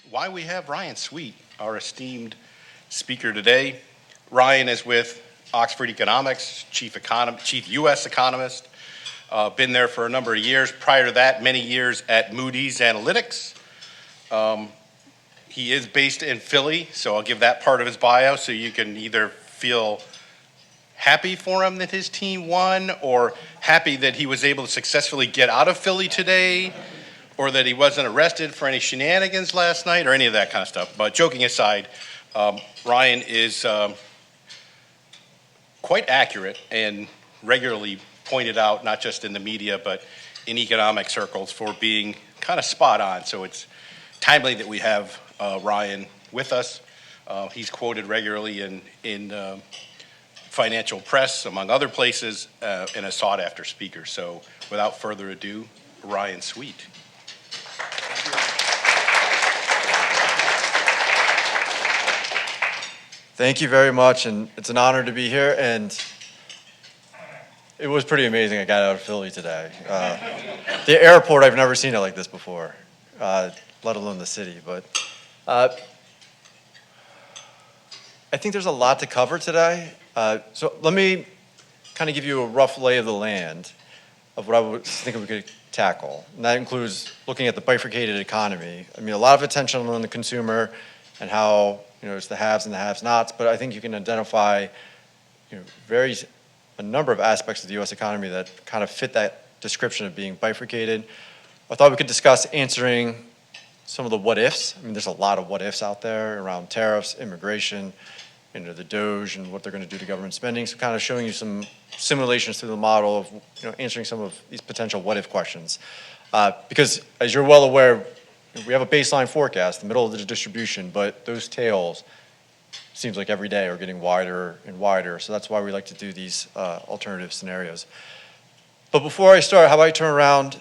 why we have Ryan Sweet, our esteemed speaker today. Ryan is with Oxford Economics, chief U.S. economist. Been there for a number of years. Prior to that, many years at Moody's Analytics. He is based in Philly, so I'll give that part of his bio so you can either feel happy for him that his team won or happy that he was able to successfully get out of Philly today or that he wasn't arrested for any shenanigans last night or any of that kind of stuff. But joking aside, Ryan is quite accurate and regularly pointed out, not just in the media, but in economic circles for being kind of spot on. So it's timely that we have Ryan with us. He's quoted regularly in financial press, among other places, and a sought-after speaker. So without further ado, Ryan Sweet. Thank you very much, and it's an honor to be here, and it was pretty amazing I got out of Philly today. The airport, I've never seen it like this before, let alone the city, but I think there's a lot to cover today. So let me kind of give you a rough lay of the land of what I was thinking we could tackle, and that includes looking at the bifurcated economy. I mean, a lot of attention on the consumer and how it's the haves and the have-nots, but I think you can identify a number of aspects of the U.S. economy that kind of fit that description of being bifurcated. I thought we could discuss answering some of the what-ifs. I mean, there's a lot of what-ifs out there around tariffs, immigration, the DOGE and what they're going to do to government spending. So kind of showing you some simulations through the model of answering some of these potential what-if questions. Because as you're well aware, we have a baseline forecast, the middle of the distribution, but those tails, seems like every day, are getting wider and wider. So that's why we like to do these alternative scenarios. But before I start, how about I turn around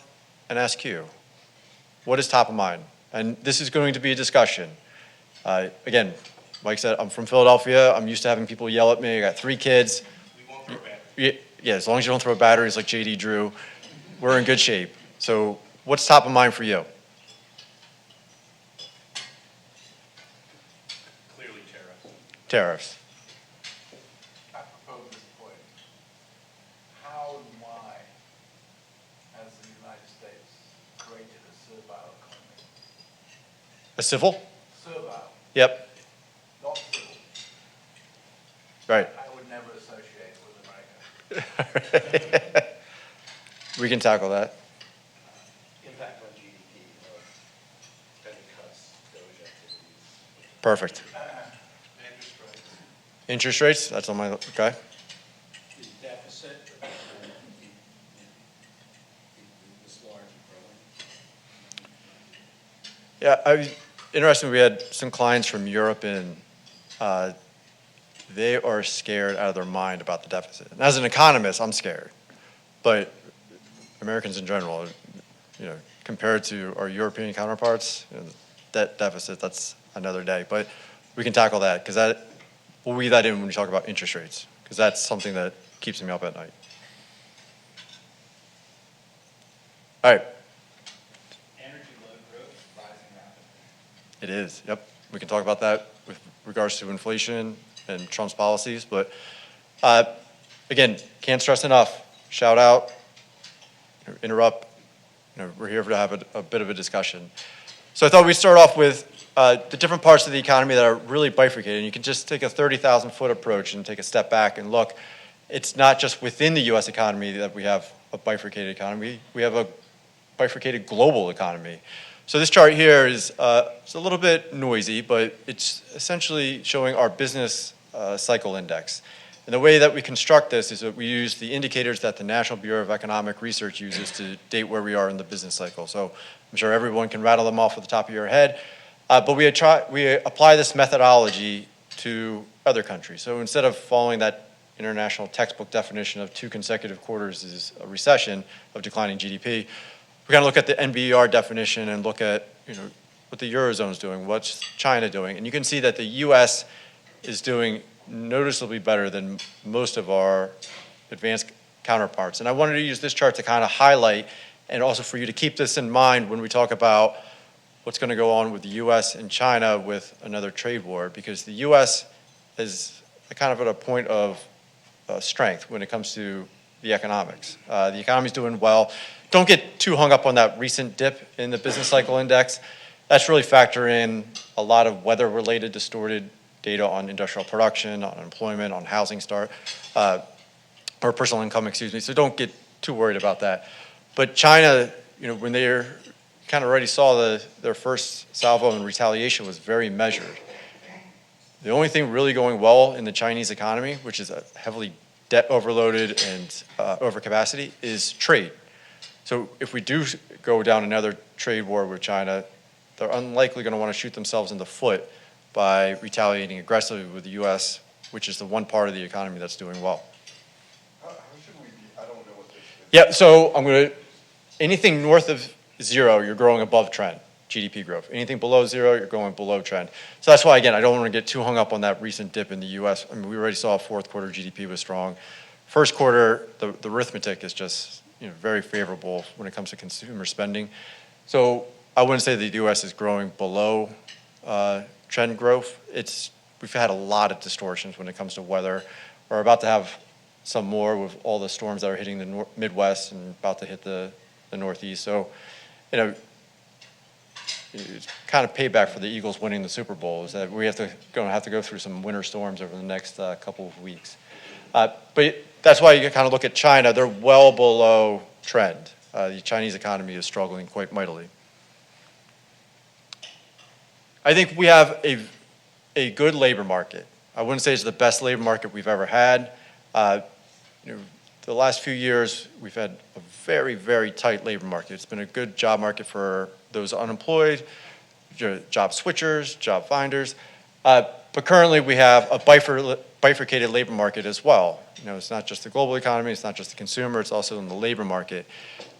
and ask you, what is top of mind? And this is going to be a discussion. Again, Mike said, I'm from Philadelphia. I'm used to having people yell at me. I got 3 kids. We won't throw batteries. Yeah, as long as you don't throw batteries like JD Drew, we're in good shape. So what's top of mind for you? Clearly tariffs. Tariffs. I propose this point. How and why has the United States created a servile economy? A civil? Servile, Yep. not civil. Right. I would never associate with America. We can tackle that. Impact on GDP of spending cuts, DOGE activities. Perfect. Interest rates. Interest rates, that's on my, okay. The deficit, this large and growing. Yeah, interesting, we had some clients from Europe and they are scared out of their mind about the deficit. And as an economist, I'm scared. But Americans in general, compared to our European counterparts, debt deficit, that's another day. But we can tackle that because we'll weave that in when we talk about interest rates because that's something that keeps me up at night. All right. Energy load growth rising rapidly. It is, yep. We can talk about that with regards to inflation and Trump's policies. But again, can't stress enough, shout out, interrupt. We're here to have a bit of a discussion. So I thought we'd start off with the different parts of the economy that are really bifurcated. And you can just take a 30,000-foot approach and take a step back and look. It's not just within the U.S. economy that we have a bifurcated economy. We have a bifurcated global economy. So this chart here is it's a little bit noisy, but it's essentially showing our business cycle index. And the way that we construct this is that we use the indicators that the National Bureau of Economic Research uses to date where we are in the business cycle. So I'm sure everyone can rattle them off at the top of your head. But we apply this methodology to other countries. So instead of following that international textbook definition of 2 consecutive quarters is a recession of declining GDP, we kind of look at the NBER definition and look at what the Eurozone is doing, what's China doing. And you can see that the U.S. is doing noticeably better than most of our advanced counterparts. And I wanted to use this chart to kind of highlight and also for you to keep this in mind when we talk about what's going to go on with the U.S. and China with another trade war, because the U.S. is kind of at a point of strength when it comes to the economics. The economy's doing well. Don't get too hung up on that recent dip in the business cycle index. That's really factoring in a lot of weather-related distorted data on industrial production, on employment, on housing start, or personal income, excuse me. So don't get too worried about that. But China, when they're kind of already saw their first salvo in retaliation was very measured. The only thing really going well in the Chinese economy, which is a heavily debt overloaded and overcapacity, is trade. So if we do go down another trade war with China, they're unlikely going to want to shoot themselves in the foot by retaliating aggressively with the U.S., which is the one part of the economy that's doing well. How should we be, I don't know what this is. Yeah, so anything north of 0, you're growing above trend, GDP growth. Anything below 0, you're going below trend. So that's why, again, I don't want to get too hung up on that recent dip in the U.S. I mean, we already saw fourth quarter GDP was strong. First quarter, the arithmetic is just very favorable when it comes to consumer spending. So I wouldn't say the U.S. is growing below trend growth. We've had a lot of distortions when it comes to weather. We're about to have some more with all the storms that are hitting the Midwest and about to hit the Northeast. So, it's kind of payback for the Eagles winning the Super Bowl is that we going to have to go through some winter storms over the next couple of weeks. But that's why you kind of look at China. They're well below trend. The Chinese economy is struggling quite mightily. I think we have a good labor market. I wouldn't say it's the best labor market we've ever had. The last few years, we've had a very, very tight labor market. It's been a good job market for those unemployed, job switchers, job finders. But currently, we have a bifurcated labor market as well. It's not just the global economy, it's not just the consumer, it's also in the labor market.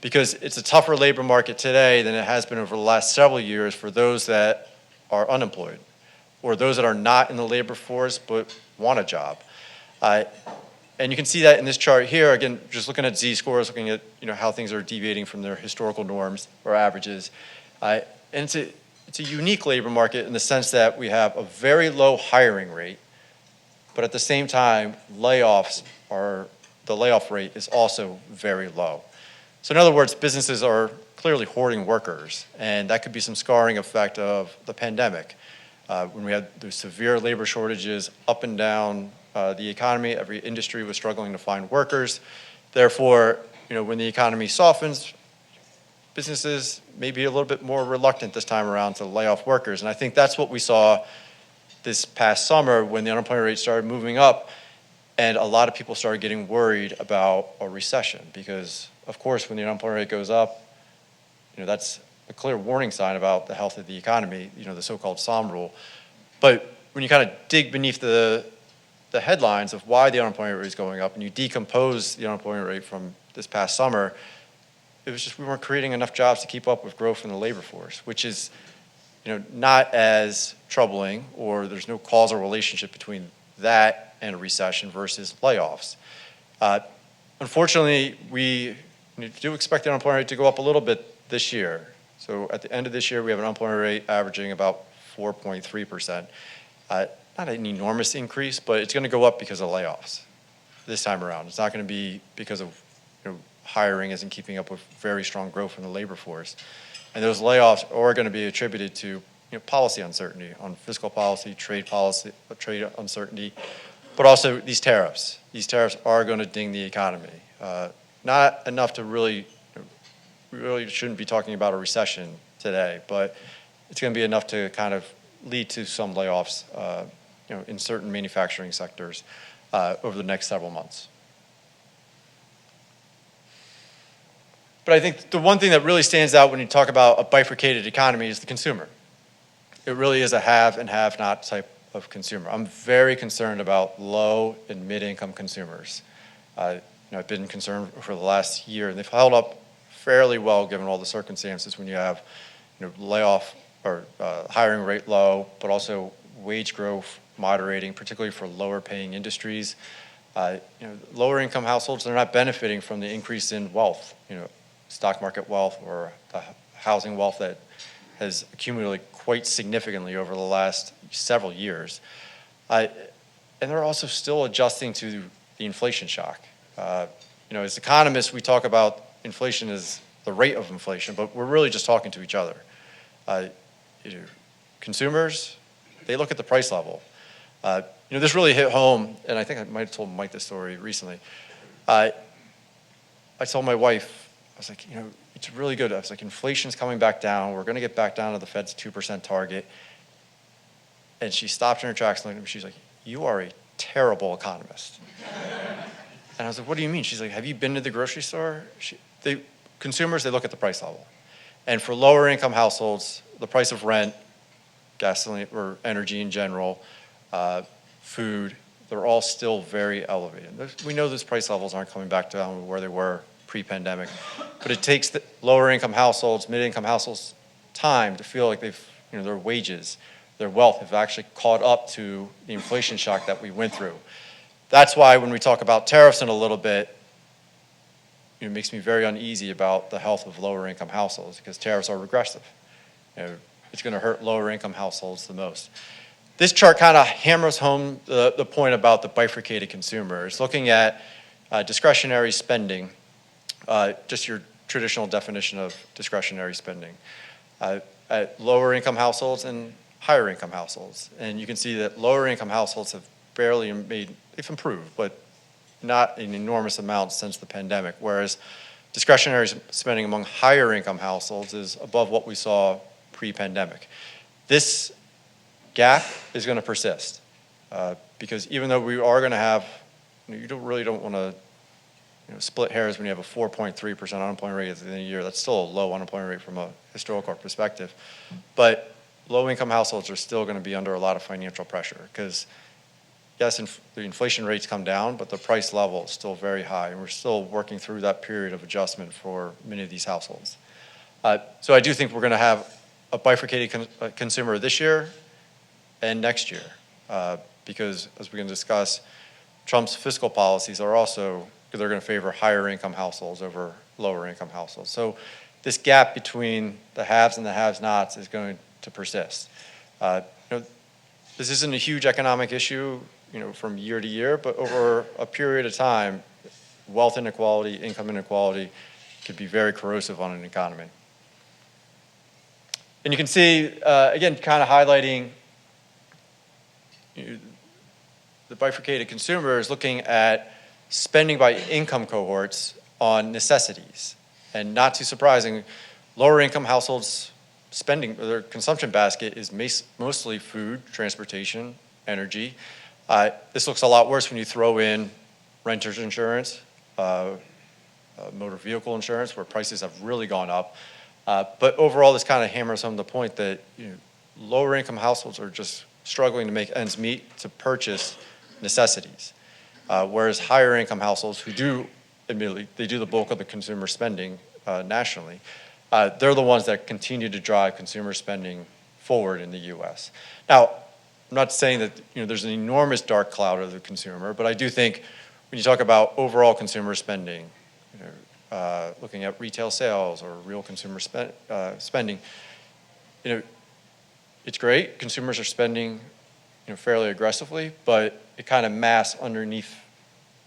Because it's a tougher labor market today than it has been over the last several years for those that are unemployed or those that are not in the labor force but want a job. And you can see that in this chart here, again, just looking at Z-scores, looking at how things are deviating from their historical norms or averages. And it's a unique labor market in the sense that we have a very low hiring rate, but at the same time, the layoff rate is also very low. So in other words, businesses are clearly hoarding workers, and that could be some scarring effect of the pandemic. When we had those severe labor shortages up and down the economy, every industry was struggling to find workers. Therefore, when the economy softens, businesses may be a little bit more reluctant this time around to lay off workers. And I think that's what we saw this past summer when the unemployment rate started moving up and a lot of people started getting worried about a recession because, of course, when the unemployment rate goes up, that's a clear warning sign about the health of the economy, the so-called SOM rule. But when you kind of dig beneath the headlines of why the unemployment rate is going up and you decompose the unemployment rate from this past summer, it was just we weren't creating enough jobs to keep up with growth in the labor force, which is not as troubling, or there's no causal relationship between that and a recession versus layoffs. Unfortunately, we do expect the unemployment rate to go up a little bit this year. So at the end of this year, we have an unemployment rate averaging about 4.3%. Not an enormous increase, but it's going to go up because of layoffs this time around. It's not going to be because of hiring isn't keeping up with very strong growth in the labor force. And those layoffs are going to be attributed to policy uncertainty on fiscal policy, trade uncertainty, but also these tariffs. These tariffs are going to ding the economy. Not enough to we really shouldn't be talking about a recession today, but it's going to be enough to kind of lead to some layoffs in certain manufacturing sectors over the next several months. But I think the one thing that really stands out when you talk about a bifurcated economy is the consumer. It really is a have and have not type of consumer. I'm very concerned about low and mid-income consumers. I've been concerned for the last year, and they've held up fairly well given all the circumstances when you have layoff or hiring rate low, but also wage growth moderating, particularly for lower paying industries. Lower income households, they're not benefiting from the increase in wealth, stock market wealth or the housing wealth that has accumulated quite significantly over the last several years. And they're also still adjusting to the inflation shock. As economists, we talk about inflation as the rate of inflation, but we're really just talking to each other. Consumers, they look at the price level. This really hit home, and I think I might have told Mike this story recently. I told my wife, I was like, it's really good. I was like, inflation's coming back down. We're going to get back down to the Fed's 2% target. And she stopped in her tracks and looked at me. She's like, you are a terrible economist. And I was like, what do you mean? She's like, have you been to the grocery store? Consumers, they look at the price level. And for lower income households, the price of rent, gasoline or energy in general, food, they're all still very elevated. We know those price levels aren't coming back down where they were pre-pandemic, but it takes the lower income households, mid-income households time to feel like their wages, their wealth have actually caught up to the inflation shock that we went through. That's why when we talk about tariffs in a little bit, it makes me very uneasy about the health of lower income households because tariffs are regressive. It's going to hurt lower income households the most. This chart kind of hammers home the point about the bifurcated consumer. It's looking at discretionary spending, just your traditional definition of discretionary spending, at lower income households and higher income households. And you can see that lower income households have they've improved, but not in enormous amounts since the pandemic, whereas discretionary spending among higher income households is above what we saw pre-pandemic. This gap is going to persist because even though we are going to have, you don't want to split hairs when you have a 4.3% unemployment rate at the end of the year. That's still a low unemployment rate from a historical perspective. But low-income households are still going to be under a lot of financial pressure because, yes, the inflation rates come down, but the price level is still very high, and we're still working through that period of adjustment for many of these households. So I do think we're going to have a bifurcated consumer this year and next year because, as we're going to discuss, Trump's fiscal policies are also, they're going to favor higher income households over lower income households. So this gap between the haves and the have-nots is going to persist. This isn't a huge economic issue, from year to year, but over a period of time, wealth inequality, income inequality could be very corrosive on an economy. And you can see, again, kind of highlighting the bifurcated consumer is looking at spending by income cohorts on necessities. And not too surprising, lower income households spending, their consumption basket is mostly food, transportation, energy. This looks a lot worse when you throw in renter's insurance, motor vehicle insurance, where prices have really gone up. But overall, this kind of hammers home the point that lower income households are just struggling to make ends meet to purchase necessities. Whereas higher income households who do, admittedly, they do the bulk of the consumer spending nationally, they're the ones that continue to drive consumer spending forward in the U.S. Now, I'm not saying that there's an enormous dark cloud of the consumer, but I do think when you talk about overall consumer spending, looking at retail sales or real consumer spending, it's great. Consumers are spending fairly aggressively, but it kind of masks underneath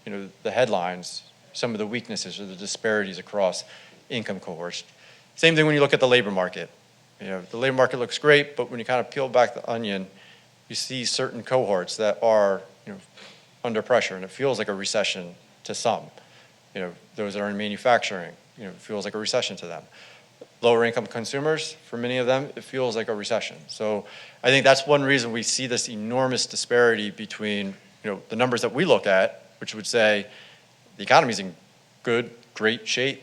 the headlines some of the weaknesses or the disparities across income cohorts. Same thing when you look at the labor market. The labor market looks great, but when you kind of peel back the onion, you see certain cohorts that are under pressure, and it feels like a recession to some. Those that are in manufacturing, it feels like a recession to them. Lower income consumers, for many of them, it feels like a recession. So I think that's one reason we see this enormous disparity between the numbers that we look at, which would say the economy's in good, great shape,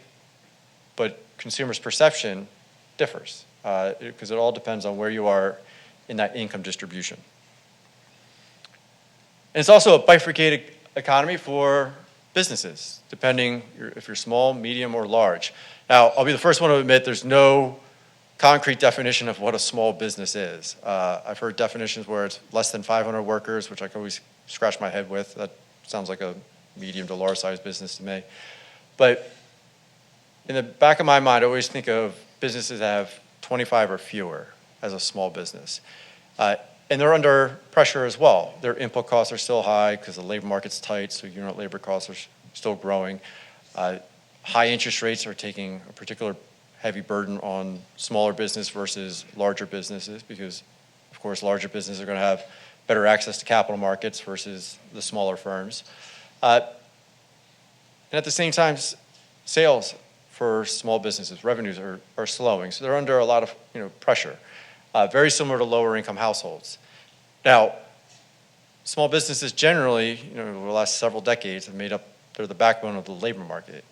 but consumers' perception differs because it all depends on where you are in that income distribution. And it's also a bifurcated economy for businesses, depending if you're small, medium, or large. Now, I'll be the first one to admit there's no concrete definition of what a small business is. I've heard definitions where it's less than 500 workers, which I can always scratch my head with. That sounds like a medium to large size business to me. But in the back of my mind, I always think of businesses that have 25 or fewer as a small business. And they're under pressure as well. Their input costs are still high because the labor market's tight, so unit labor costs are still growing. High interest rates are taking a particular heavy burden on smaller business versus larger businesses because, of course, larger businesses are going to have better access to capital markets versus the smaller firms. And at the same time, sales for small businesses, revenues are slowing, so they're under a lot of pressure. Very similar to lower income households. Now, small businesses generally, over the last several decades, they're the backbone of the labor market.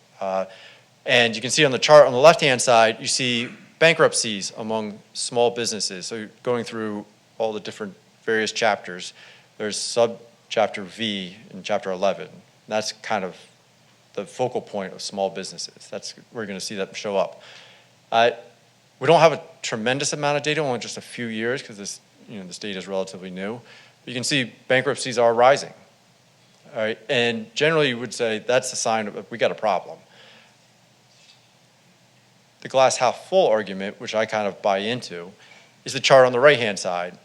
And you can see on the chart on the left-hand side, you see bankruptcies among small businesses. So going through all the different various chapters, there's sub-chapter V in chapter 11. That's kind of the focal point of small businesses. That's where you're going to see that show up. We don't have a tremendous amount of data, only just a few years, because this data is relatively new. But you can see bankruptcies are rising. All right, and generally you would say that's a sign of we got a problem. The glass half full argument, which I kind of buy into, is the chart on the right-hand side.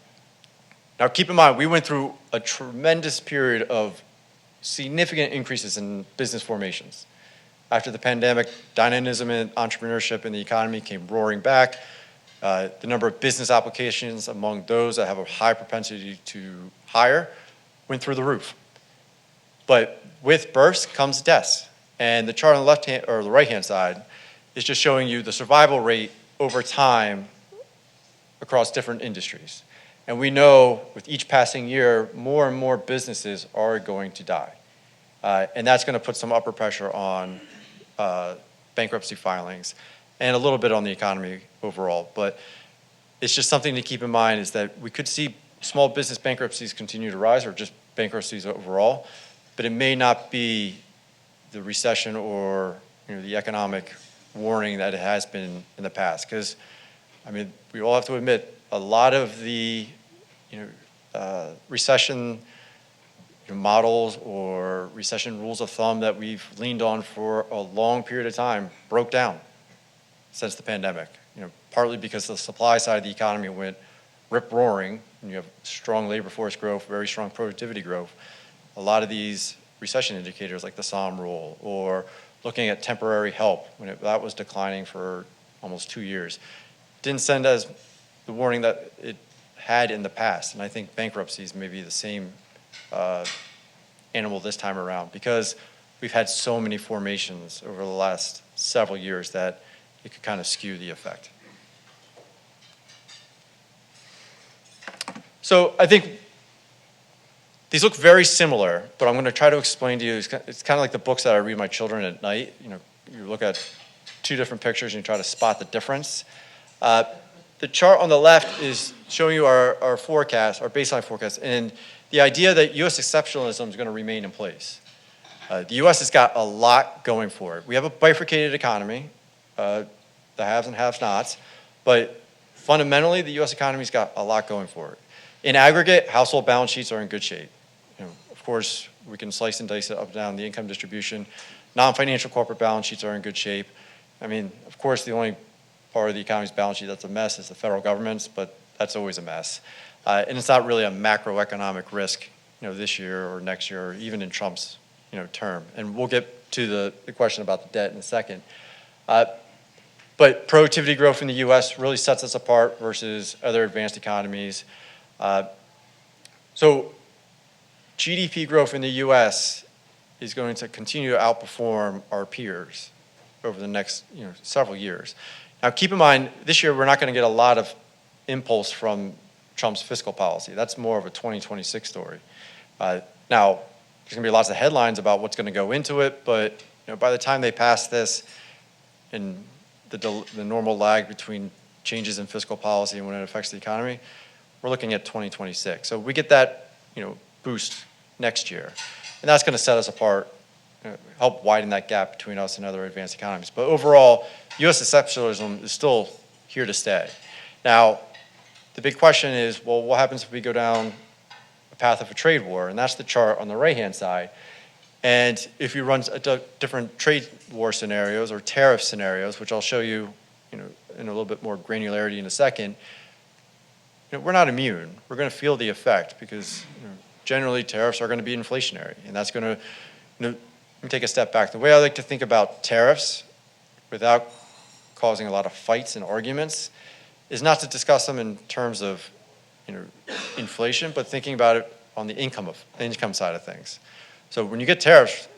Now keep in mind, we went through a tremendous period of significant increases in business formations. After the pandemic, dynamism and entrepreneurship in the economy came roaring back. The number of business applications among those that have a high propensity to hire went through the roof. But with births comes deaths. And the chart on the left-hand or the right-hand side is just showing you the survival rate over time across different industries. And we know with each passing year, more and more businesses are going to die. And that's going to put some upper pressure on bankruptcy filings and a little bit on the economy overall. But it's just something to keep in mind is that we could see small business bankruptcies continue to rise or just bankruptcies overall, but it may not be the recession or the economic warning that it has been in the past. Because, I mean, we all have to admit a lot of the recession models or recession rules of thumb that we've leaned on for a long period of time broke down since the pandemic. Partly because the supply side of the economy went rip-roaring, and you have strong labor force growth, very strong productivity growth. A lot of these recession indicators like the SOM rule or looking at temporary help when that was declining for almost 2 years didn't send as the warning that it had in the past. And I think bankruptcies may be the same animal this time around because we've had so many formations over the last several years that it could kind of skew the effect. So I think these look very similar, but I'm going to try to explain to you, it's kind of like the books that I read my children at night. You look at two different pictures and you try to spot the difference. The chart on the left is showing you our forecast, our baseline forecast, and the idea that U.S. exceptionalism is going to remain in place. The U.S. has got a lot going for it. We have a bifurcated economy, the haves and have-nots, but fundamentally, the U.S. economy's got a lot going for it. In aggregate, household balance sheets are in good shape. Of course, we can slice and dice it up and down the income distribution. Non-financial corporate balance sheets are in good shape. I mean, of course, the only part of the economy's balance sheet that's a mess is the federal government's, but that's always a mess. And it's not really a macroeconomic risk, this year or next year, or even in Trump's, term. And we'll get to the question about the debt in a second. But productivity growth in the U.S. really sets us apart versus other advanced economies. So GDP growth in the U.S. is going to continue to outperform our peers over the next several years. Now keep in mind, this year we're not going to get a lot of impulse from Trump's fiscal policy. That's more of a 2026 story. Now, there's going to be lots of headlines about what's going to go into it, but by the time they pass this and the normal lag between changes in fiscal policy and when it affects the economy, we're looking at 2026. So we get that boost next year. And that's going to set us apart, help widen that gap between us and other advanced economies. But overall, U.S. exceptionalism is still here to stay. Now, the big question is, well, what happens if we go down a path of a trade war? And that's the chart on the right-hand side. And if you run different trade war scenarios or tariff scenarios, which I'll show you, in a little bit more granularity in a second, we're not immune. We're going to feel the effect because generally tariffs are going to be inflationary, and that's going to, let me take a step back. The way I like to think about tariffs without causing a lot of fights and arguments is not to discuss them in terms of inflation, but thinking about it on the income side of things. So when you get tariffs,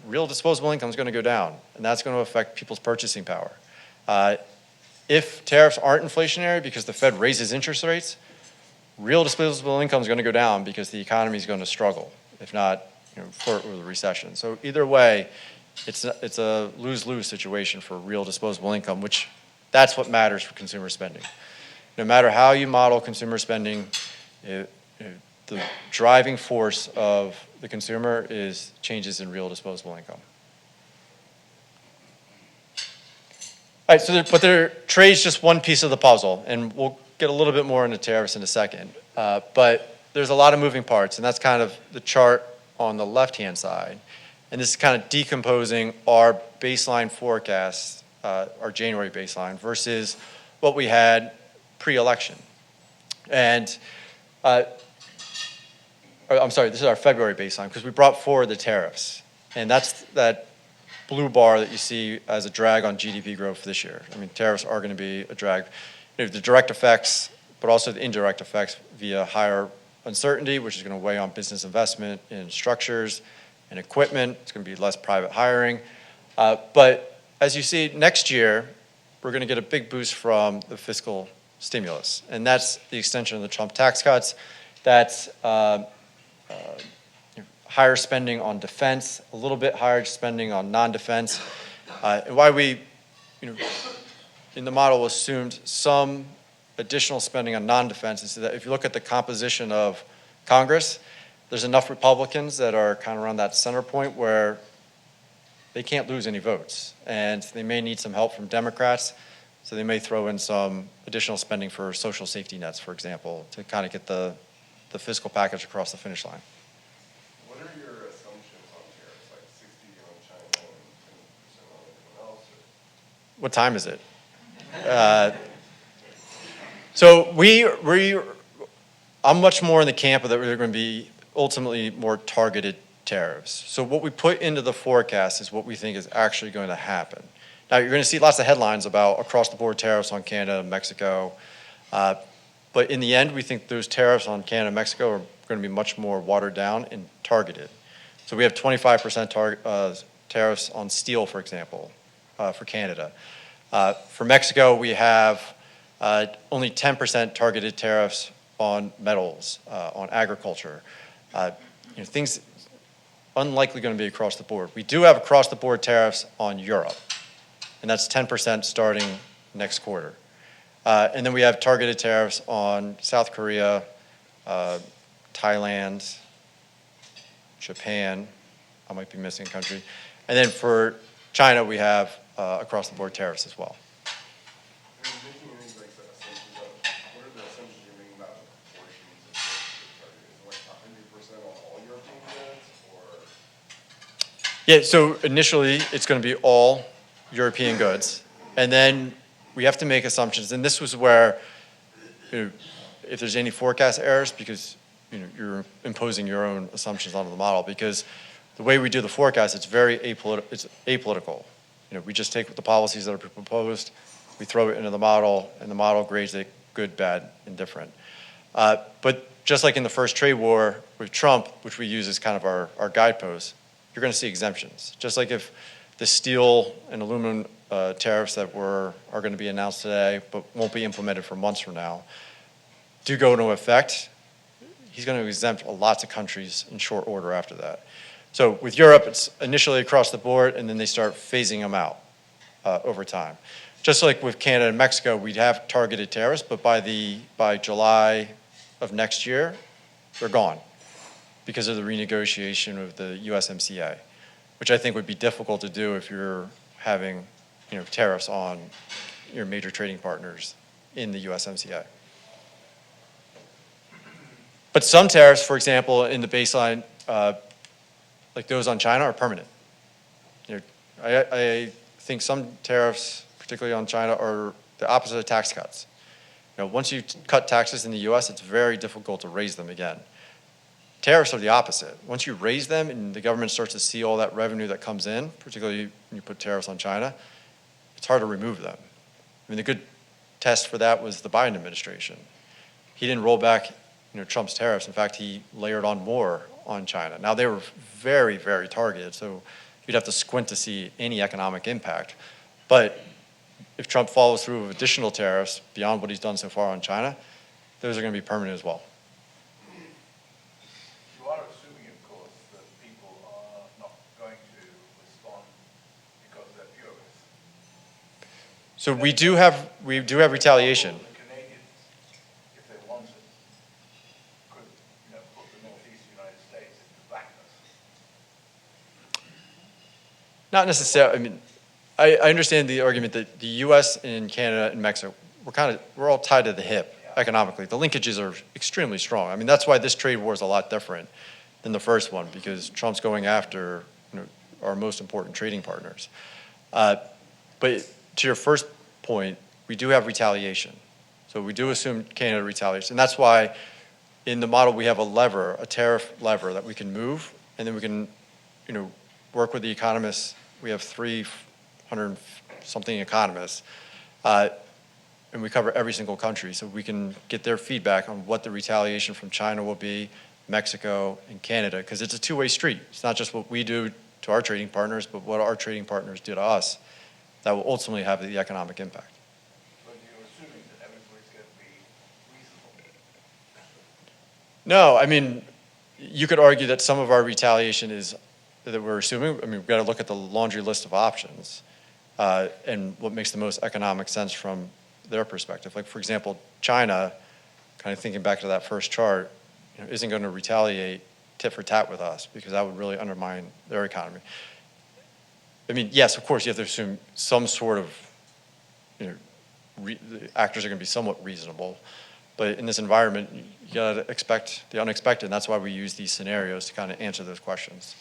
real disposable income is going to go down, and that's going to affect people's purchasing power. If tariffs aren't inflationary because the Fed raises interest rates, real disposable income is going to go down because the economy is going to struggle, if not flirt with a recession. So either way, it's a lose-lose situation for real disposable income, which that's what matters for consumer spending. No matter how you model consumer spending, the driving force of the consumer is changes in real disposable income. All right, so trade's just one piece of the puzzle, and we'll get a little bit more into tariffs in a second. But there's a lot of moving parts, and that's kind of the chart on the left-hand side. And this is kind of decomposing our baseline forecast, our January baseline, versus what we had pre-election. And I'm sorry, this is our February baseline because we brought forward the tariffs. And that's that blue bar that you see as a drag on GDP growth this year. I mean, tariffs are going to be a drag. The direct effects, but also the indirect effects via higher uncertainty, which is going to weigh on business investment in structures and equipment. It's going to be less private hiring. But as you see, next year, we're going to get a big boost from the fiscal stimulus. And that's the extension of the Trump tax cuts. That's higher spending on defense, a little bit higher spending on non-defense. And why we, in the model, assumed some additional spending on non-defense is that if you look at the composition of Congress, there's enough Republicans that are kind of around that center point where they can't lose any votes. And they may need some help from Democrats, so they may throw in some additional spending for social safety nets, for example, to kind of get the fiscal package across the finish line. What are your assumptions on tariffs, like 60 on China and 10% on everyone else? What time is it? So I'm much more in the camp of that we're going to be ultimately more targeted tariffs. So what we put into the forecast is what we think is actually going to happen. Now, you're going to see lots of headlines about across-the-board tariffs on Canada and Mexico. But in the end, we think those tariffs on Canada and Mexico are going to be much more watered down and targeted. So we have 25% tariffs on steel, for example, for Canada. For Mexico, we have only 10% targeted tariffs on metals, on agriculture. Things unlikely going to be across the board. We do have across-the-board tariffs on Europe, and that's 10% starting next quarter. And then we have targeted tariffs on South Korea, Thailand, Japan. I might be missing a country. And then for China, we have across-the-board tariffs as well. Are you making any assumptions of, what are the assumptions you're making about the proportions of the target? Is it like 100% on all European goods, or? Yeah, so initially, it's going to be all European goods. And then we have to make assumptions. And this was where, if there's any forecast errors, because you're imposing your own assumptions onto the model, because the way we do the forecast, it's very apolitical. We just take the policies that are proposed, we throw it into the model, and the model grades it good, bad, indifferent. But just like in the first trade war with Trump, which we use as kind of our guidepost, you're going to see exemptions. Just like if the steel and aluminum tariffs that are going to be announced today, but won't be implemented for months from now, do go into effect, he's going to exempt lots of countries in short order after that. So with Europe, it's initially across the board, and then they start phasing them out over time. Just like with Canada and Mexico, we'd have targeted tariffs, but by July of next year, they're gone because of the renegotiation of the USMCA, which I think would be difficult to do if you're having tariffs on your major trading partners in the USMCA. But some tariffs, for example, in the baseline, like those on China, are permanent. I think some tariffs, particularly on China, are the opposite of tax cuts. Once you cut taxes in the US, it's very difficult to raise them again. Tariffs are the opposite. Once you raise them and the government starts to see all that revenue that comes in, particularly when you put tariffs on China, it's hard to remove them. I mean, the good test for that was the Biden administration. He didn't roll back Trump's tariffs. In fact, he layered on more on China. Now, they were very, very targeted, so you'd have to squint to see any economic impact. But if Trump follows through with additional tariffs beyond what he's done so far on China, those are going to be permanent as well. You are assuming, of course, that people are not going to respond because they're purists. So we do have retaliation. The Canadians, if they wanted, could, put the northeast United States into blackness. Not necessarily. I mean, I understand the argument that the U.S. and Canada and Mexico, we're all tied to the hip economically. The linkages are extremely strong. I mean, that's why this trade war is a lot different than the first one, because Trump's going after our most important trading partners. But to your first point, we do have retaliation. So we do assume Canada retaliates. And that's why in the model we have a tariff lever that we can move, and then we can work with the economists. We have 300-something economists, and we cover every single country, so we can get their feedback on what the retaliation from China will be, Mexico, and Canada, because it's a two-way street. It's not just what we do to our trading partners, but what our trading partners do to us that will ultimately have the economic impact. But you're assuming that everybody's going to be reasonable. No, I mean, you could argue that some of our retaliation is that we're assuming. I mean, we've got to look at the laundry list of options and what makes the most economic sense from their perspective. Like, for example, China, kind of thinking back to that first chart, isn't going to retaliate tit for tat with us because that would really undermine their economy. I mean, yes, of course, you have to assume some sort of, the actors are going to be somewhat reasonable. But in this environment, you got to expect the unexpected, and that's why we use these scenarios to kind of answer those questions.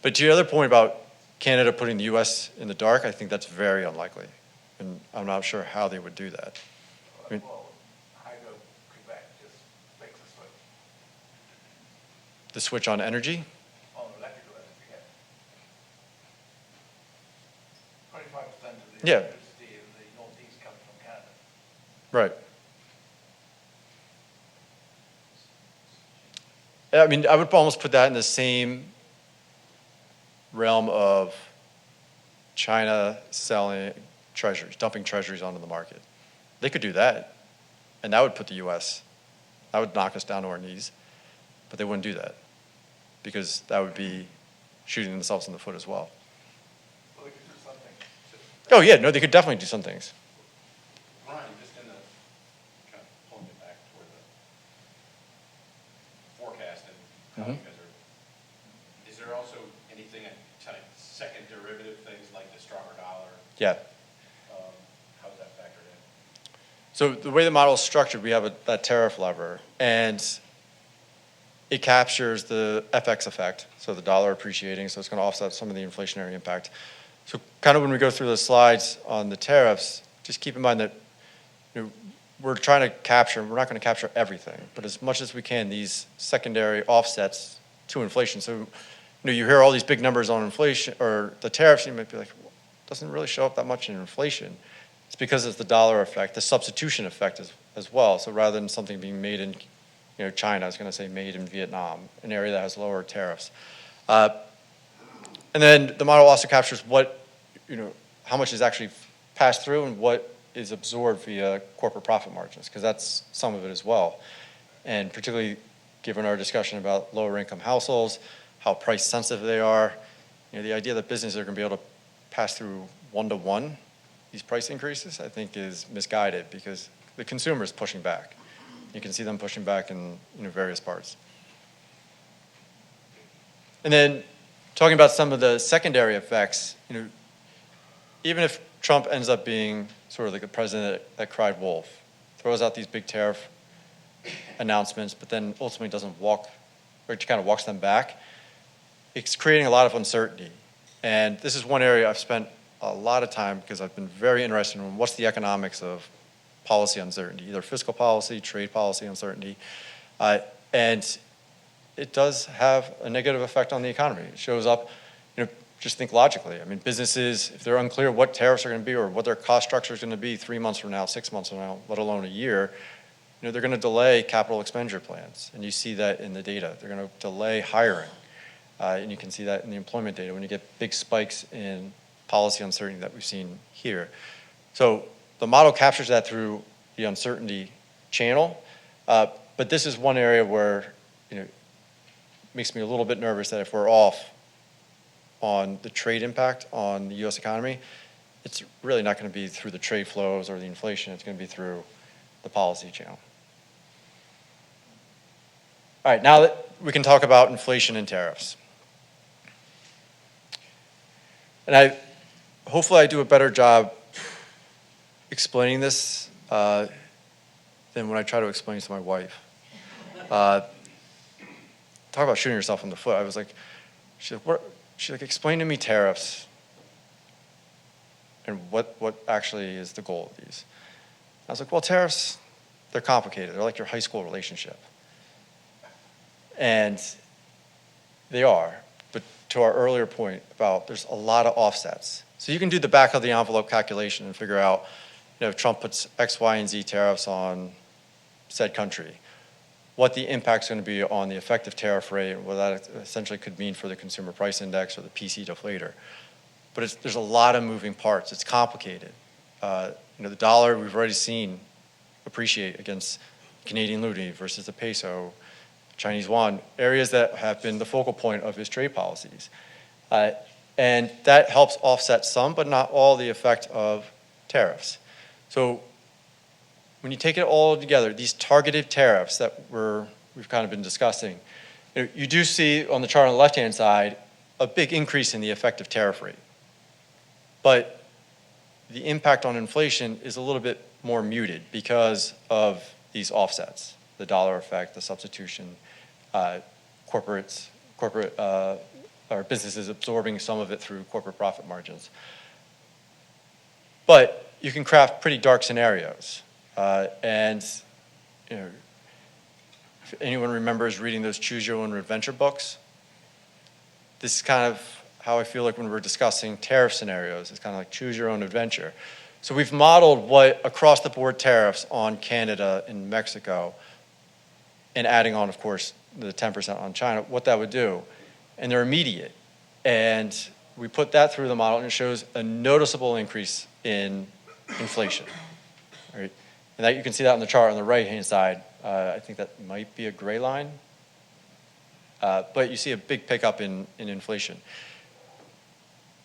But to your other point about Canada putting the U.S. in the dark, I think that's very unlikely. And I'm not sure how they would do that. I mean, Well, Hydro Quebec just makes a switch the switch on energy? on electrical energy. 25% of the Yeah. electricity in the northeast comes from Canada. Right. I mean, I would almost put that in the same realm of China selling treasuries, dumping treasuries onto the market. They could do that, and that would put the U.S., that would knock us down to our knees, but they wouldn't do that because that would be shooting themselves in the foot as well. Well, they could do something. Oh, yeah, no, they could definitely do some things. Ryan, just in the, kind of pulling it back toward the forecast and how you guys are, is there also anything, kind of second derivative things like the stronger dollar? Yeah. How's that factored in? So the way the model is structured, we have that tariff lever, and it captures the FX effect, so the dollar appreciating, so it's going to offset some of the inflationary impact. So kind of when we go through the slides on the tariffs, just keep in mind that we're trying to capture, we're not going to capture everything, but as much as we can, these secondary offsets to inflation. So you hear all these big numbers on inflation or the tariffs, and you might be like, well, it doesn't really show up that much in inflation. It's because it's the dollar effect, the substitution effect as well. So rather than something being made in China, I was going to say made in Vietnam, an area that has lower tariffs. And then the model also captures how much is actually passed through and what is absorbed via corporate profit margins, because that's some of it as well. And particularly given our discussion about lower income households, how price sensitive they are, the idea that businesses are going to be able to pass through one-to-one these price increases, I think is misguided because the consumer is pushing back. You can see them pushing back in various parts. And then talking about some of the secondary effects, even if Trump ends up being sort of like the president that cried wolf, throws out these big tariff announcements, but then ultimately doesn't kind of walks them back, it's creating a lot of uncertainty. And this is one area I've spent a lot of time because I've been very interested in what's the economics of policy uncertainty, either fiscal policy, trade policy uncertainty. And it does have a negative effect on the economy. It shows up, just think logically. I mean, businesses, if they're unclear what tariffs are going to be or what their cost structure is going to be 3 months from now, 6 months from now, let alone a year, they're going to delay capital expenditure plans. And you see that in the data. They're going to delay hiring. And you can see that in the employment data when you get big spikes in policy uncertainty that we've seen here. So the model captures that through the uncertainty channel. But this is one area where, it makes me a little bit nervous that if we're off on the trade impact on the U.S. economy, it's really not going to be through the trade flows or the inflation. It's going to be through the policy channel. All right, now that we can talk about inflation and tariffs. And hopefully I do a better job explaining this than when I try to explain it to my wife. Talk about shooting yourself in the foot. I was like, she's like, explain to me tariffs and what actually is the goal of these. I was like, well, tariffs, they're complicated. They're like your high school relationship. And they are. But to our earlier point about there's a lot of offsets. So you can do the back of the envelope calculation and figure out, if Trump puts X, Y, and Z tariffs on said country, what the impact's going to be on the effective tariff rate, and what that essentially could mean for the consumer price index or the PC deflator. But there's a lot of moving parts. It's complicated. The dollar we've already seen appreciate against Canadian loonie versus the peso, Chinese yuan, areas that have been the focal point of his trade policies. And that helps offset some, but not all, the effect of tariffs. So when you take it all together, these targeted tariffs that we've kind of been discussing, you do see on the chart on the left-hand side a big increase in the effective tariff rate. But the impact on inflation is a little bit more muted because of these offsets, the dollar effect, the substitution, corporate or businesses absorbing some of it through corporate profit margins. But you can craft pretty dark scenarios. And if anyone remembers reading those Choose Your Own Adventure books, this is kind of how I feel like when we're discussing tariff scenarios. It's kind of like choose your own adventure. So we've modeled what across-the-board tariffs on Canada and Mexico, and adding on, of course, the 10% on China, what that would do. And they're immediate. And we put that through the model, and it shows a noticeable increase in inflation. Right? And that you can see that on the chart on the right-hand side. I think that might be a gray line. But you see a big pickup in inflation.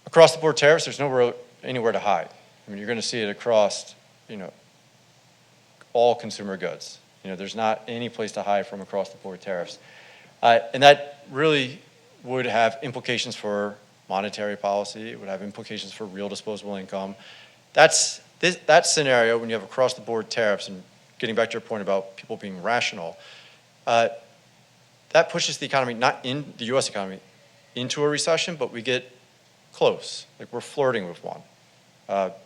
Across the board tariffs, there's anywhere to hide. I mean, you're going to see it across, all consumer goods. There's not any place to hide from across the board tariffs. And that really would have implications for monetary policy. It would have implications for real disposable income. That scenario, when you have across the board tariffs, and getting back to your point about people being rational, that pushes the economy, not in the US economy, into a recession, but we get close. Like we're flirting with one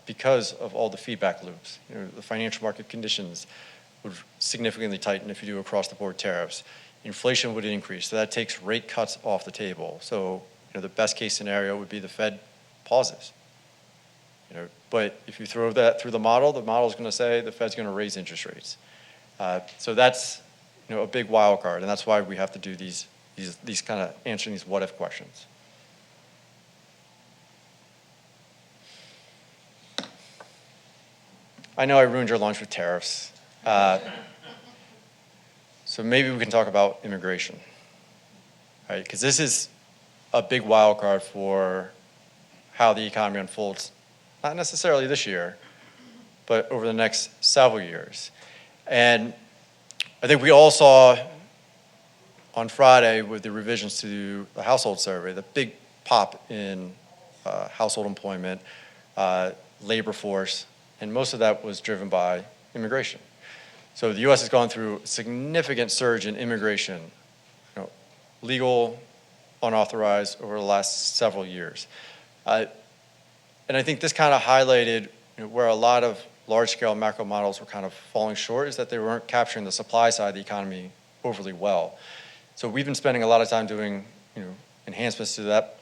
because of all the feedback loops. The financial market conditions would significantly tighten if you do across the board tariffs. Inflation would increase, so that takes rate cuts off the table. So the best case scenario would be the Fed pauses. But if you throw that through the model is going to say the Fed's going to raise interest rates. So that's a big wild card, and that's why we have to do these kind of answering these what if questions. I know I ruined your lunch with tariffs. So maybe we can talk about immigration, right? Because this is a big wild card for how the economy unfolds, not necessarily this year, but over the next several years. And I think we all saw on Friday with the revisions to the household survey, the big pop in household employment, labor force, and most of that was driven by immigration. So the U.S. has gone through a significant surge in immigration, legal, unauthorized, over the last several years. And I think this kind of highlighted where a lot of large-scale macro models were kind of falling short is that they weren't capturing the supply side of the economy overly well. So we've been spending a lot of time doing, enhancements to that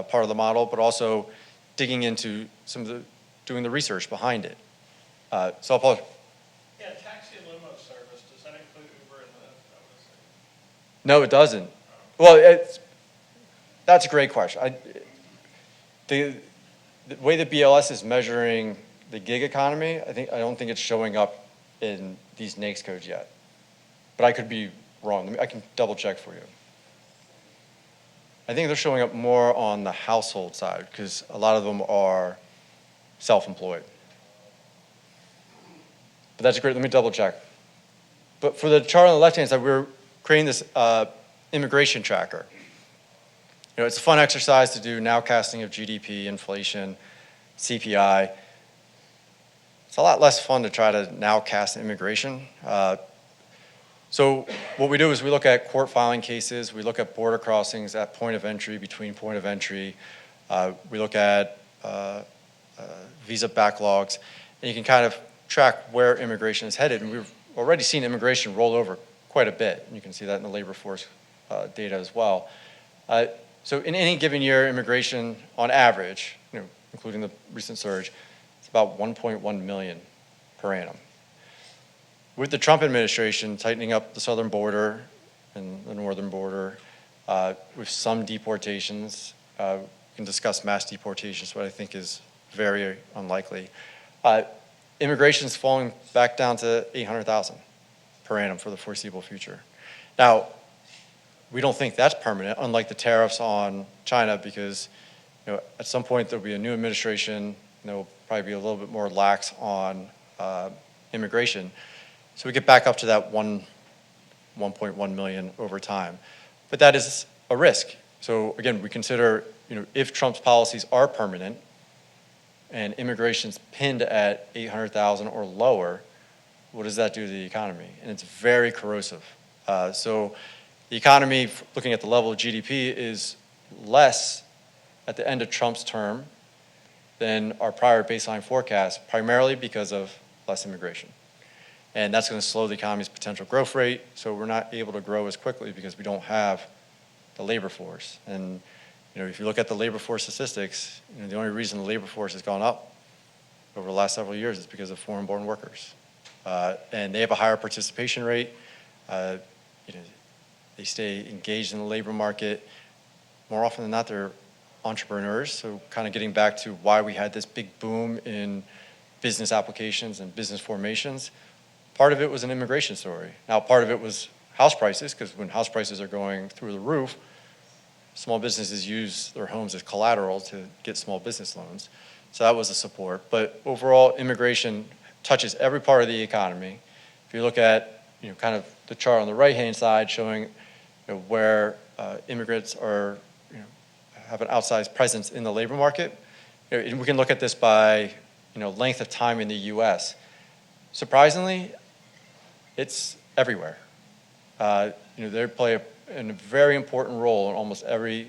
part of the model, but also digging into doing the research behind it. So I'll pause. Yeah, taxi and limo service, does that include Uber and Lyft? No, it doesn't. Well, that's a great question. The way that BLS is measuring the gig economy, I don't think it's showing up in these NAICS codes yet. But I could be wrong. I can double check for you. I think they're showing up more on the household side because a lot of them are self-employed. But that's great. Let me double check. But for the chart on the left-hand side, we're creating this immigration tracker. It's a fun exercise to do nowcasting of GDP, inflation, CPI. It's a lot less fun to try to nowcast immigration. So what we do is we look at court filing cases, we look at border crossings at point of entry, between point of entry, we look at visa backlogs, and you can kind of track where immigration is headed. And we've already seen immigration roll over quite a bit. And you can see that in the labor force data as well. So in any given year, immigration on average, including the recent surge, it's about 1.1 million per annum. With the Trump administration tightening up the southern border and the northern border, with some deportations, we can discuss mass deportations, but I think is very unlikely. Immigration is falling back down to 800,000 per annum for the foreseeable future. Now, we don't think that's permanent, unlike the tariffs on China, because at some point there'll be a new administration, and they'll probably be a little bit more lax on immigration. So we get back up to that 1.1 million over time. But that is a risk. So again, we consider, if Trump's policies are permanent and immigration's pinned at 800,000 or lower, what does that do to the economy? And it's very corrosive. So the economy, looking at the level of GDP, is less at the end of Trump's term than our prior baseline forecast, primarily because of less immigration. And that's going to slow the economy's potential growth rate, so we're not able to grow as quickly because we don't have the labor force. And if you look at the labor force statistics, the only reason the labor force has gone up over the last several years is because of foreign-born workers. And they have a higher participation rate. They stay engaged in the labor market. More often than not, they're entrepreneurs, so kind of getting back to why we had this big boom in business applications and business formations. Part of it was an immigration story. Now, part of it was house prices, because when house prices are going through the roof, small businesses use their homes as collateral to get small business loans. So that was a support. But overall, immigration touches every part of the economy. If you look at kind of the chart on the right-hand side showing where immigrants are have an outsized presence in the labor market, and we can look at this by length of time in the U.S. Surprisingly, it's everywhere. They play a very important role in almost every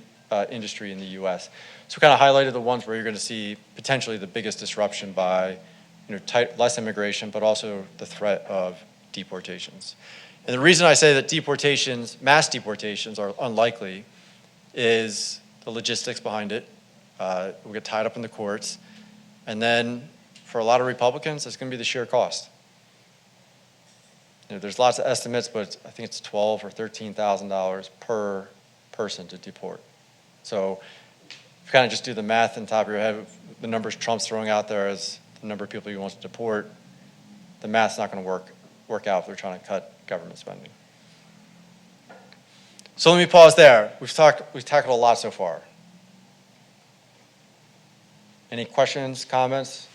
industry in the U.S. So we kind of highlighted the ones where you're going to see potentially the biggest disruption by less immigration, but also the threat of deportations. And the reason I say that mass deportations are unlikely is the logistics behind it. We'll get tied up in the courts. And then for a lot of Republicans, it's going to be the sheer cost. There's lots of estimates, but I think it's $12,000 or $13,000 per person to deport. So if you kind of just do the math on top of your head, the numbers Trump's throwing out there as the number of people he wants to deport, the math's not going to work out if they're trying to cut government spending. So let me pause there. We've tackled a lot so far. Any questions, comments?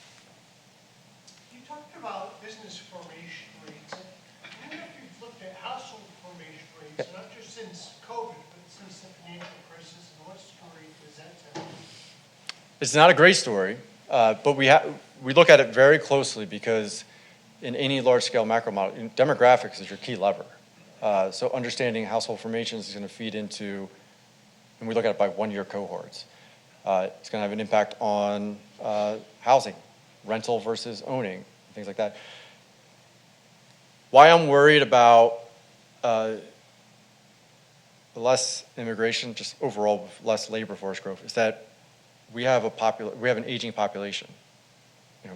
You talked about business formation rates. I wonder if you've looked at household formation rates, not just since COVID, but since the financial crisis, and what story does that tell? It's not a great story, but we look at it very closely because in any large-scale macro model, demographics is your key lever. So understanding household formations is going to feed into, and we look at it by one-year cohorts. It's going to have an impact on housing, rental versus owning things like that. Why I'm worried about less immigration, just overall less labor force growth, is that we have an aging population.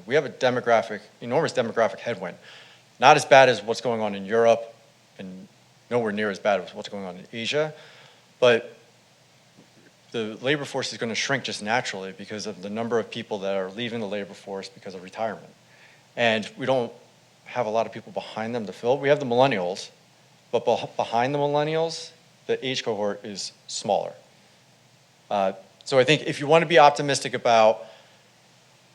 We have enormous demographic headwind. Not as bad as what's going on in Europe, and nowhere near as bad as what's going on in Asia, but the labor force is going to shrink just naturally because of the number of people that are leaving the labor force because of retirement. And we don't have a lot of people behind them to fill. We have the millennials, but behind the millennials, the age cohort is smaller. So I think if you want to be optimistic about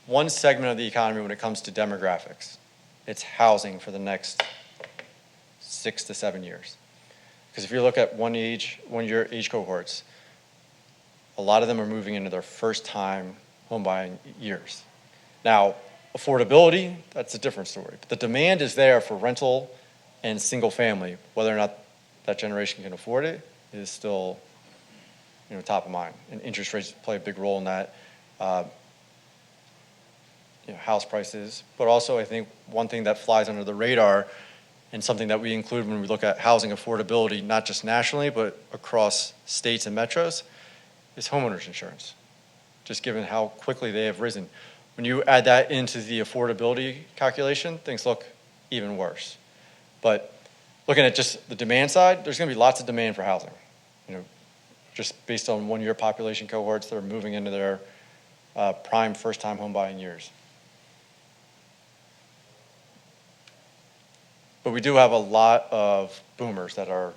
one segment of the economy when it comes to demographics, it's housing for the next 6 to 7 years. Because if you look at one-year age cohorts, a lot of them are moving into their first-time home buying years. Now, affordability, that's a different story. But the demand is there for rental and single family. Whether or not that generation can afford it is still top of mind. And interest rates play a big role in that. House prices. But also, I think one thing that flies under the radar and something that we include when we look at housing affordability, not just nationally, but across states and metros, is homeowners insurance, just given how quickly they have risen. When you add that into the affordability calculation, things look even worse. But looking at just the demand side, there's going to be lots of demand for housing. Just based on one-year population cohorts that are moving into their prime first-time home buying years. But we do have a lot of boomers that are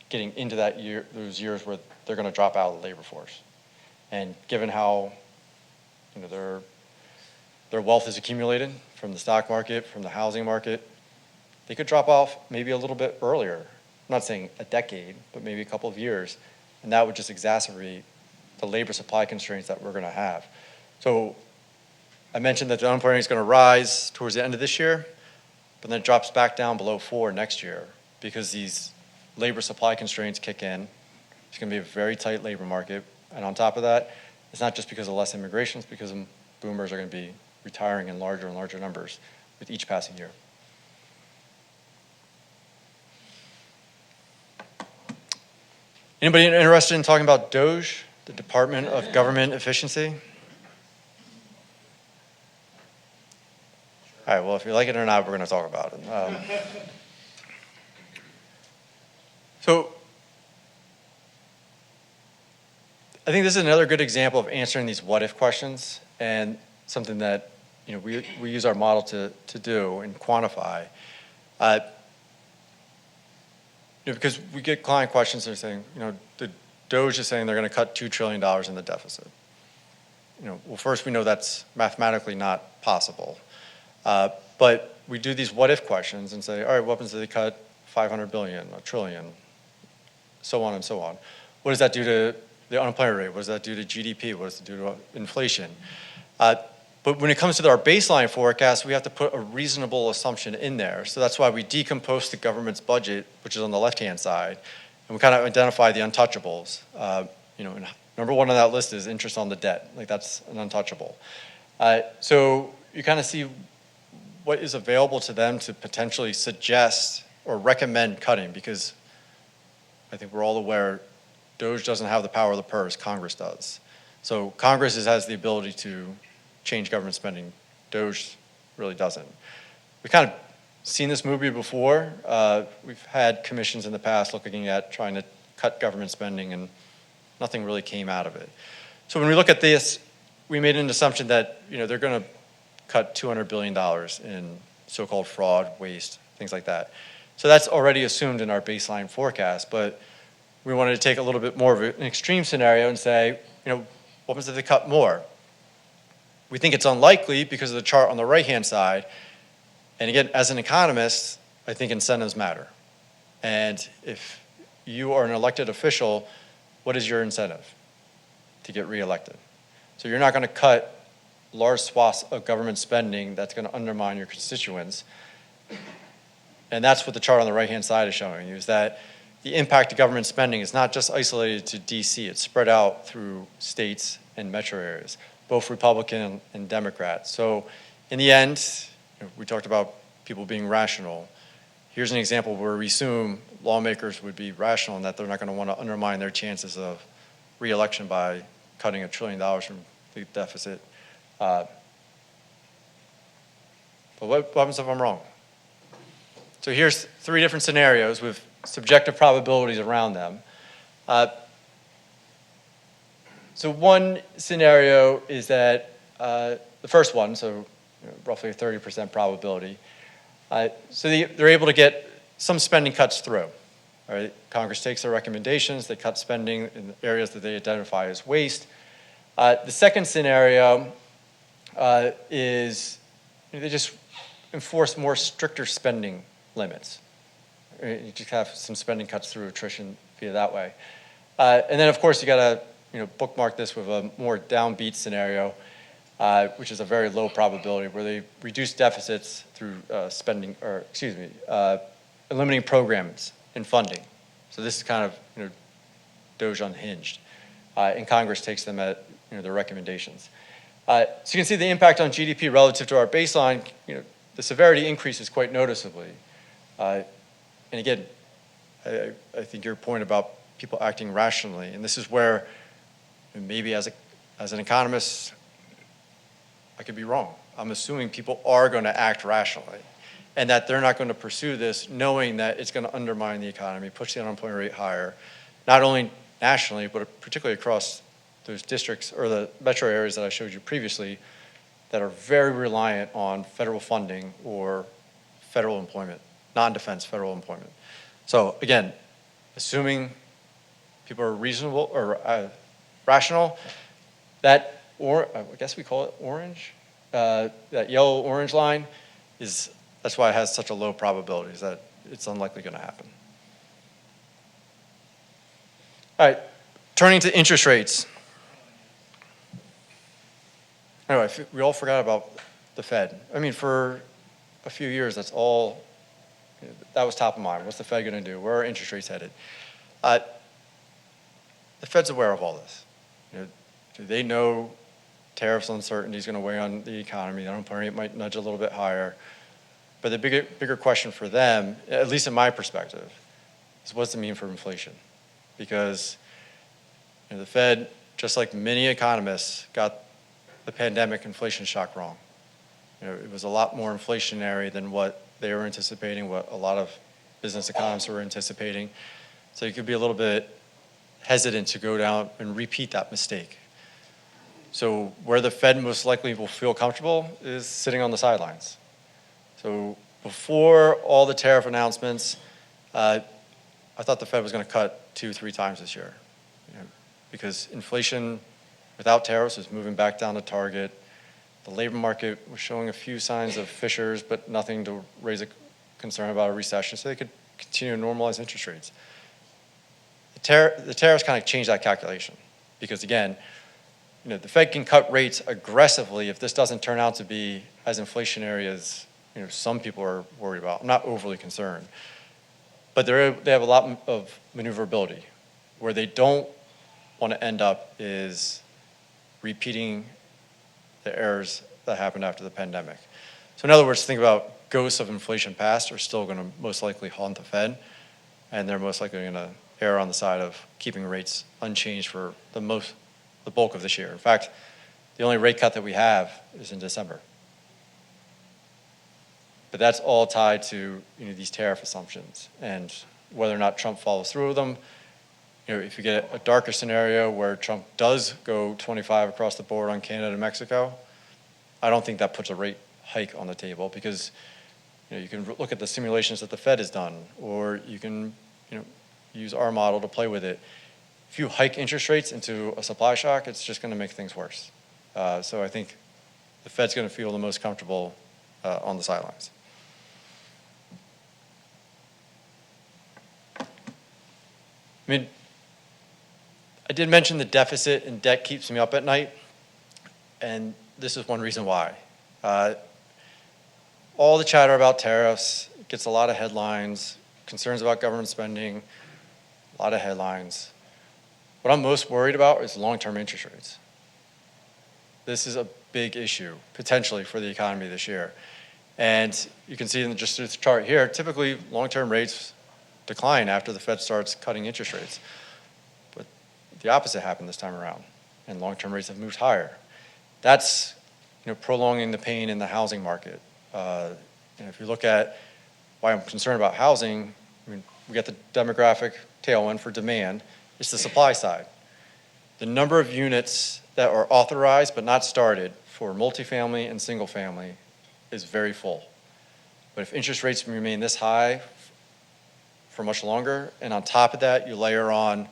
getting into those years where they're going to drop out of the labor force. And given how their wealth is accumulated from the stock market, from the housing market, they could drop off maybe a little bit earlier. I'm not saying a decade, but maybe a couple of years. And that would just exacerbate the labor supply constraints that we're going to have. So I mentioned that the unemployment rate is going to rise towards the end of this year, but then it drops back down below 4 next year because these labor supply constraints kick in. It's going to be a very tight labor market. And on top of that, it's not just because of less immigration, it's because boomers are going to be retiring in larger and larger numbers with each passing year. Anybody interested in talking about DOGE, the Department of Government Efficiency? All right, well, if you like it or not, we're going to talk about it. So I think this is another good example of answering these what-if questions, and something that we use our model to do and quantify. Because we get client questions that are saying, the DOGE is saying they're going to cut $2 trillion in the deficit. Well, first we know that's mathematically not possible. But we do these what-if questions and say, all right, what happens if they cut $500 billion, $1 trillion, so on and so on? What does that do to the unemployment rate? What does that do to GDP? What does it do to inflation? But when it comes to our baseline forecast, we have to put a reasonable assumption in there. So that's why we decompose the government's budget, which is on the left-hand side, and we kind of identify the untouchables. And number one on that list is interest on the debt. Like, that's an untouchable. So you kind of see what is available to them to potentially suggest or recommend cutting, because I think we're all aware DOGE doesn't have the power of the purse, Congress does. So Congress has the ability to change government spending. DOGE really doesn't. We've kind of seen this movie before. We've had commissions in the past looking at trying to cut government spending, and nothing really came out of it. So when we look at this, we made an assumption that they're going to cut $200 billion in so-called fraud, waste, things like that. So that's already assumed in our baseline forecast, but we wanted to take a little bit more of an extreme scenario and say, what happens if they cut more? We think it's unlikely because of the chart on the right-hand side. And again, as an economist, I think incentives matter. And if you are an elected official, what is your incentive? To get reelected. So you're not going to cut large swaths of government spending that's going to undermine your constituents. And that's what the chart on the right-hand side is showing you, is that the impact of government spending is not just isolated to DC, it's spread out through states and metro areas, both Republican and Democrat. So In the end, we talked about people being rational. Here's an example where we assume lawmakers would be rational and that they're not going to want to undermine their chances of re-election by cutting $1 trillion from the deficit. But what happens if I'm wrong? So here's 3 different scenarios with subjective probabilities around them. So one scenario is that the first one, so roughly a 30% probability. So they're able to get some spending cuts through. All right? Congress takes their recommendations, they cut spending in areas that they identify as waste. The second scenario is they just enforce more stricter spending limits. You just have some spending cuts through attrition via that way. And then, of course, you got to bookmark this with a more downbeat scenario, which is a very low probability, where they reduce deficits through eliminating programs and funding. So this is kind of Doge unhinged, and Congress takes them at their recommendations. So you can see the impact on GDP relative to our baseline. The severity increases quite noticeably. And again, I think your point about people acting rationally, and this is where maybe as an economist, I could be wrong. I'm assuming people are going to act rationally and that they're not going to pursue this knowing that it's going to undermine the economy, push the unemployment rate higher, not only nationally, but particularly across those districts or the metro areas that I showed you previously that are very reliant on federal funding or federal employment, non-defense federal employment. So again, assuming people are reasonable or rational, that I guess we call it orange, that yellow-orange line that's why it has such a low probability, is that it's unlikely going to happen. All right, turning to interest rates. Anyway, we all forgot about the Fed. I mean, for a few years, that was top of mind. What's the Fed going to do? Where are interest rates headed? The Fed's aware of all this. Do they know tariffs uncertainty is going to weigh on the economy? The unemployment rate might nudge a little bit higher. But the bigger question for them, at least in my perspective, is what's it mean for inflation? Because the Fed, just like many economists, got the pandemic inflation shock wrong. It was a lot more inflationary than what they were anticipating, what a lot of business economists were anticipating. So you could be a little bit hesitant to go down and repeat that mistake. So where the Fed most likely will feel comfortable is sitting on the sidelines. So before all the tariff announcements, I thought the Fed was going to cut 2-3 times this year, because inflation without tariffs was moving back down to target. The labor market was showing a few signs of fissures, but nothing to raise a concern about a recession, so they could continue to normalize interest rates. The tariffs kind of changed that calculation, because again, the Fed can cut rates aggressively if this doesn't turn out to be as inflationary as some people are worried about. I'm not overly concerned, but they have a lot of maneuverability. Where they don't want to end up is repeating the errors that happened after the pandemic. So in other words, think about ghosts of inflation past are still going to most likely haunt the Fed, and they're most likely going to err on the side of keeping rates unchanged for the bulk of this year. In fact, the only rate cut that we have is in December. But that's all tied to these tariff assumptions and whether or not Trump follows through with them. If you get a darker scenario where Trump does go 25 across the board on Canada and Mexico, I don't think that puts a rate hike on the table, because you can look at the simulations that the Fed has done, or you can use our model to play with it. If you hike interest rates into a supply shock, it's just going to make things worse. So I think the Fed's going to feel the most comfortable on the sidelines. I did mention the deficit and debt keeps me up at night, and this is one reason why. All the chatter about tariffs gets a lot of headlines, concerns about government spending, a lot of headlines. What I'm most worried about is long-term interest rates. This is a big issue, potentially, for the economy this year. And you can see in just this chart here, typically long-term rates decline after the Fed starts cutting interest rates. But the opposite happened this time around, and long-term rates have moved higher. That's prolonging the pain in the housing market. If you look at why I'm concerned about housing, I mean, we got the demographic tailwind for demand. It's the supply side. The number of units that are authorized but not started for multifamily and single family is very full. But if interest rates remain this high for much longer, and on top of that, you layer on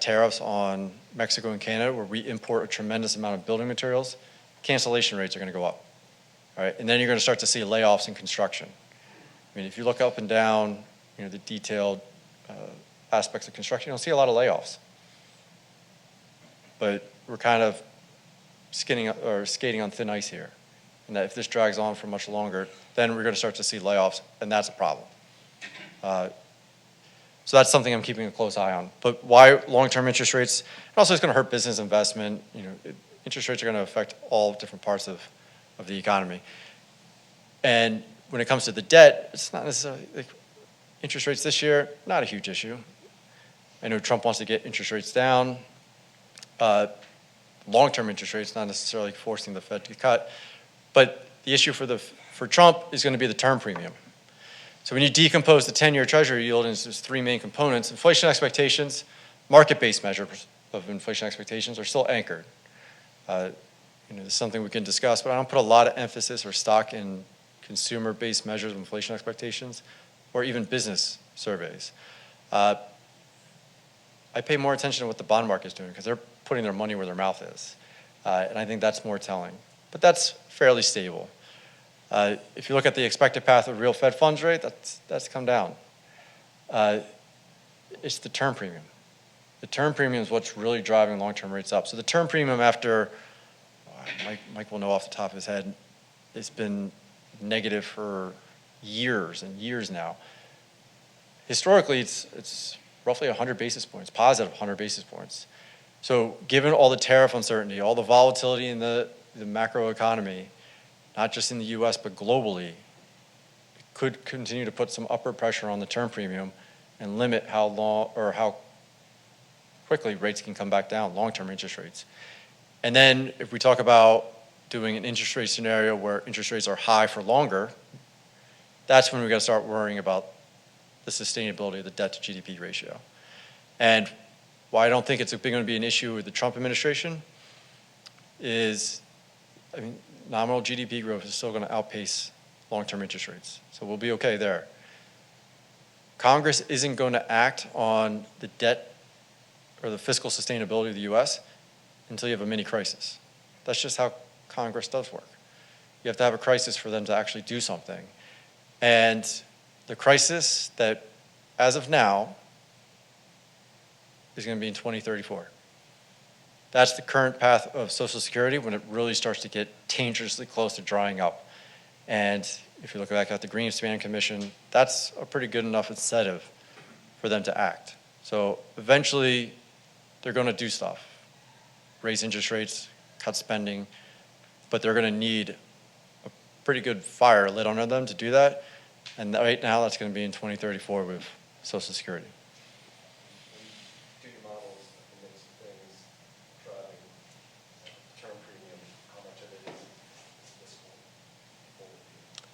tariffs on Mexico and Canada, where we import a tremendous amount of building materials, cancellation rates are going to go up. All right? And then you're going to start to see layoffs in construction. I mean, if you look up and down, the detailed aspects of construction, you'll see a lot of layoffs. But we're kind of skating on thin ice here. And that if this drags on for much longer, then we're going to start to see layoffs, and that's a problem. So that's something I'm keeping a close eye on. But why long-term interest rates? And also, it's going to hurt business investment. Interest rates are going to affect all different parts of the economy. And when it comes to the debt, it's not necessarily interest rates this year, not a huge issue. I know Trump wants to get interest rates down. Long-term interest rates, not necessarily forcing the Fed to cut. But the issue for Trump is going to be the term premium. So when you decompose the 10-year Treasury yield into three main components, inflation expectations, market-based measures of inflation expectations are still anchored. This is something we can discuss, but I don't put a lot of emphasis or stock in consumer-based measures of inflation expectations or even business surveys. I pay more attention to what the bond market is doing because they're putting their money where their mouth is. And I think that's more telling. But that's fairly stable. If you look at the expected path of real Fed funds rate, that's come down. It's the term premium. The term premium is what's really driving long-term rates up. So the term premium after, Mike will know off the top of his head, it's been negative for years and years now. Historically, it's roughly 100 basis points, positive 100 basis points. So given all the tariff uncertainty, all the volatility in the macroeconomy, not just in the US, but globally, it could continue to put some upward pressure on the term premium and limit how long or how quickly rates can come back down, long-term interest rates. And then if we talk about doing an interest rate scenario where interest rates are high for longer, that's when we got to start worrying about the sustainability of the debt to GDP ratio. And why I don't think it's going to be an issue with the Trump administration is, nominal GDP growth is still going to outpace long-term interest rates. So we'll be okay there. Congress isn't going to act on the debt or the fiscal sustainability of the US until you have a mini crisis. That's just how Congress does work. You have to have a crisis for them to actually do something. And the crisis that, as of now, is going to be in 2034. That's the current path of Social Security when it really starts to get dangerously close to drying up. And if you look back at the Greenspan Commission, that's a pretty good enough incentive for them to act. So eventually, they're going to do stuff, raise interest rates, cut spending, but they're going to need a pretty good fire lit under them to do that. And right now, that's going to be in 2034 with Social Security. Do your models, I think there's things driving term premium, how much of it is fiscal?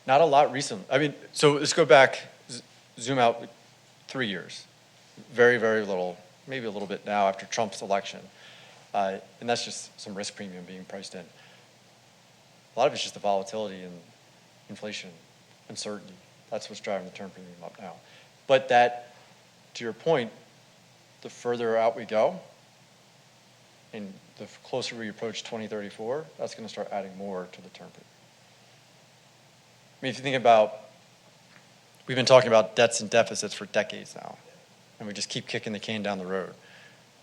Not a lot recently. So let's go back, zoom out 3 years. Very, very little, maybe a little bit now after Trump's election. And that's just some risk premium being priced in. A lot of it's just the volatility and inflation, uncertainty. That's what's driving the term premium up now. But that, to your point, the further out we go, and the closer we approach 2034, that's going to start adding more to the term premium. If you think about, we've been talking about debts and deficits for decades now, and we just keep kicking the can down the road.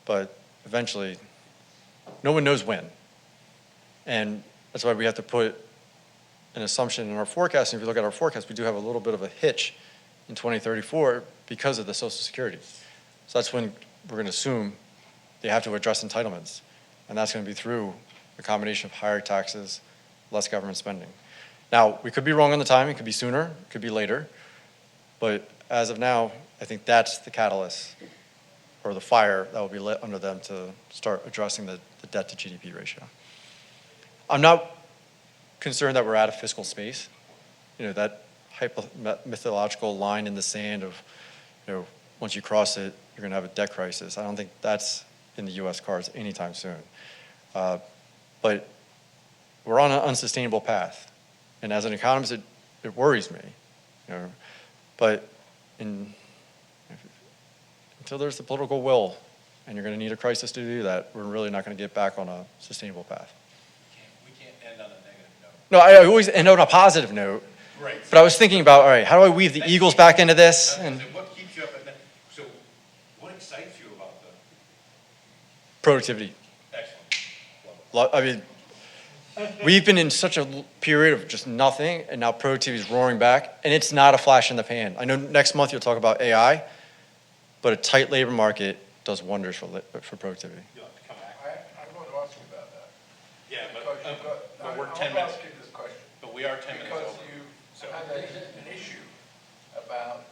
But eventually, no one knows when. And that's why we have to put an assumption in our forecast. And if you look at our forecast, we do have a little bit of a hitch in 2034 because of the Social Security. So that's when we're going to assume they have to address entitlements. And that's going to be through a combination of higher taxes, less government spending. Now, we could be wrong on the timing, it could be sooner, it could be later, but as of now, I think that's the catalyst or the fire that will be lit under them to start addressing the debt to GDP ratio. I'm not concerned that we're out of fiscal space. You know, that mythological line in the sand of, you know, once you cross it, you're going to have a debt crisis. I don't think that's in the U.S. cards anytime soon. But we're on an unsustainable path. And as an economist, it worries me. You know, but until there's the political will, and you're going to need a crisis to do that, we're really not going to get back on a sustainable path. We can't end on a negative note. No, I always end on a positive note. Right. But I was thinking about, all right, how do I weave the Eagles back into this? And What keeps you up at night? So what excites you about the productivity. excellent? I mean, we've been in such a period of just nothing, and now productivity is roaring back, and it's not a flash in the pan. I know next month you'll talk about AI, but a tight labor market does wonders for productivity. You'll have to come back. I want to ask you about that. Yeah, Because you've got, but we're I 10 want to minutes. ask you this question. But we are 10 minutes Because over. you So- had an issue about